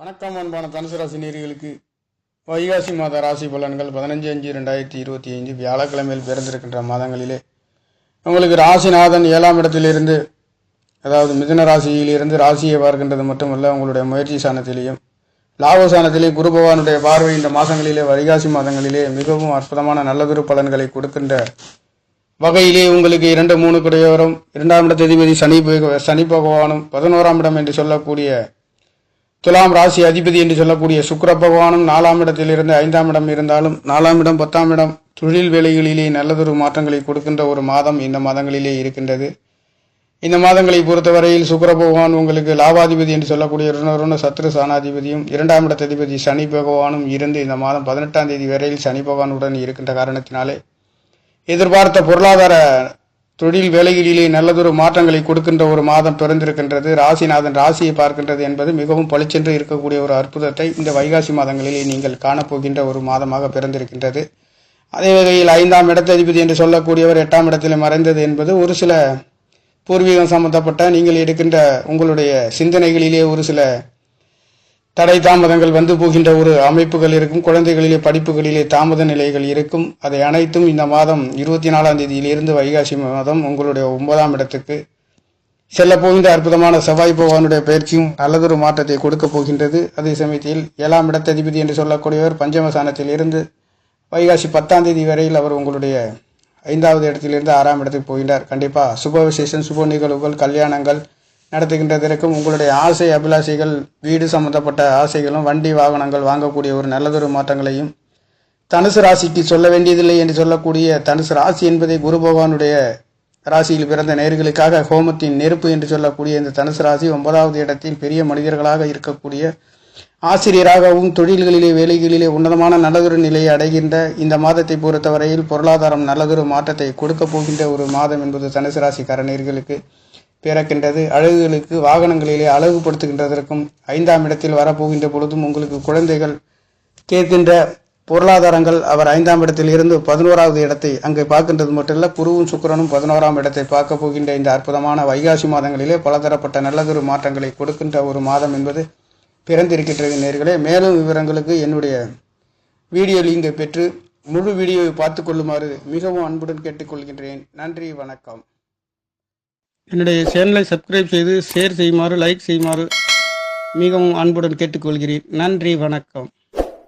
வணக்கம் அன்பான தனுசு ராசி நேயர்களுக்கு வைகாசி மாத ராசி பலன்கள் 15/5/2025 வியாழக்கிழமையில் பிறந்திருக்கின்ற மாதங்களிலே உங்களுக்கு ராசிநாதன் 7ஆம் இடத்திலிருந்து, அதாவது மிதுன ராசியிலிருந்து ராசியை பார்க்கின்றது மட்டுமல்ல, உங்களுடைய முயற்சி சாணத்திலேயும் லாபசானத்திலே குரு பகவானுடைய பார்வை இந்த மாதங்களிலே வைகாசி மாதங்களிலே மிகவும் அற்புதமான நல்லதொரு பலன்களை கொடுக்கின்ற வகையிலே உங்களுக்கு 2-3 குடையவரும் 2ஆம் இடத்ததிபதி சனி பகவானும் 11ஆம் இடம் என்று சொல்லக்கூடிய துலாம் ராசி அதிபதி என்று சொல்லக்கூடிய சுக்கிர பகவானும் 4ஆம் இடத்திலிருந்து 5ஆம் இடம் இருந்தாலும் 4ஆம் இடம் 10ஆம் இடம் தொழில் வேலைகளிலே நல்லதொரு மாற்றங்களை கொடுக்கின்ற ஒரு மாதம் இந்த மாதங்களிலே இருக்கின்றது. இந்த மாதங்களை பொறுத்தவரையில் சுக்கிர பகவான் உங்களுக்கு லாபாதிபதி என்று சொல்லக்கூடிய சத்ரு சாணாதிபதியும் 2ஆம் இடத்ததிபதி சனி பகவானும் இருந்து இந்த மாதம் 18ஆம் தேதி வரையில் சனி பகவானுடன் இருக்கின்ற காரணத்தினாலே எதிர்பார்த்த பொருளாதார தொழில் வேலைகளிலே நல்லதொரு மாற்றங்களை கொடுக்கின்ற ஒரு மாதம் பிறந்திருக்கின்றது. ராசிநாதன் ராசியை பார்க்கின்றது என்பது மிகவும் பளிச்சென்று இருக்கக்கூடிய ஒரு அற்புதத்தை இந்த வைகாசி மாதங்களிலே நீங்கள் காணப்போகின்ற ஒரு மாதமாக பிறந்திருக்கின்றது. அதே வகையில் 5ஆம் இடத்ததிபதி என்று சொல்லக்கூடியவர் 8ஆம் இடத்தில் மறைந்தது என்பது ஒரு சில பூர்வீகம் சம்பந்தப்பட்ட நீங்கள் எடுக்கின்ற உங்களுடைய சிந்தனைகளிலே ஒரு சில தடை தாமதங்கள் வந்து போகின்ற ஒரு அமைப்புகள் இருக்கும். குழந்தைகளிலே படிப்புகளிலே தாமத நிலைகள் இருக்கும். அதை அனைத்தும் இந்த மாதம் 24ஆம் தேதியிலிருந்து வைகாசி மாதம் உங்களுடைய 9ஆம் இடத்துக்கு செல்ல போகின்ற அற்புதமான செவ்வாய் பகவானுடைய பயிற்சியும் நல்லதொரு மாற்றத்தை கொடுக்க போகின்றது. அதே சமயத்தில் 7ஆம் இடத்ததிபதி என்று சொல்லக்கூடியவர் பஞ்சமசானத்தில் இருந்து வைகாசி 10ஆம் தேதி வரையில் அவர் உங்களுடைய 5ஆவது இடத்திலிருந்து 6ஆம் இடத்துக்கு போகின்றார். கண்டிப்பாக சுப விசேஷம், சுப நிகழ்வுகள், கல்யாணங்கள் நடத்துகின்றதற்கும் உங்களுடைய ஆசை அபிலாஷைகள், வீடு சம்பந்தப்பட்ட ஆசைகளும், வண்டி வாகனங்கள் வாங்கக்கூடிய ஒரு நல்லதொரு மாற்றங்களையும் தனுசு ராசிக்கு சொல்ல வேண்டியதில்லை என்று சொல்லக்கூடிய தனுசு ராசி என்பதை குரு பகவானுடைய ராசியில் பிறந்த நேயர்களுக்காக ஹோமத்தின் நெருப்பு என்று சொல்லக்கூடிய இந்த தனுசு ராசி 9ஆவது இடத்தில் பெரிய மனிதர்களாக இருக்கக்கூடிய ஆசிரியராகவும் தொழில்களிலே வேலைகளிலே உன்னதமான நல்லதொரு நிலையை அடைகின்ற இந்த மாதத்தை பொறுத்தவரையில் பொருளாதாரம் நல்லதொரு மாற்றத்தை கொடுக்க போகின்ற ஒரு மாதம் என்பது தனுசு ராசிக்கார நேயர்களுக்கு பிறக்கின்றது. அழகுகளுக்கு வாகனங்களிலே அழகுபடுத்துகின்றதற்கும் 5ஆம் இடத்தில் வரப்போகின்ற பொழுதும் உங்களுக்கு குழந்தைகள் கேட்கின்ற பொருளாதாரங்கள் அவர் 5ஆம் இடத்தில் இருந்து 11ஆவது இடத்தை அங்கே பார்க்கின்றது மட்டுமல்ல, குருவும் சுக்கிரனும் 11ஆம் இடத்தை பார்க்க போகின்ற இந்த அற்புதமான வைகாசி மாதங்களிலே பலதரப்பட்ட நல்லதொரு மாற்றங்களை கொடுக்கின்ற ஒரு மாதம் என்பது பிறந்திருக்கின்றது நேயர்களே. மேலும் விவரங்களுக்கு என்னுடைய வீடியோ லிங்கை பெற்று முழு வீடியோவை பார்த்து கொள்ளுமாறு மிகவும் அன்புடன் கேட்டுக்கொள்கின்றேன். நன்றி, வணக்கம். என்னுடைய சேனலை சப்ஸ்கிரைப் செய்து ஷேர் செய்யுமாறு, லைக் செய்யுமாறு மிகவும் அன்புடன் கேட்டுக்கொள்கிறேன். நன்றி, வணக்கம்.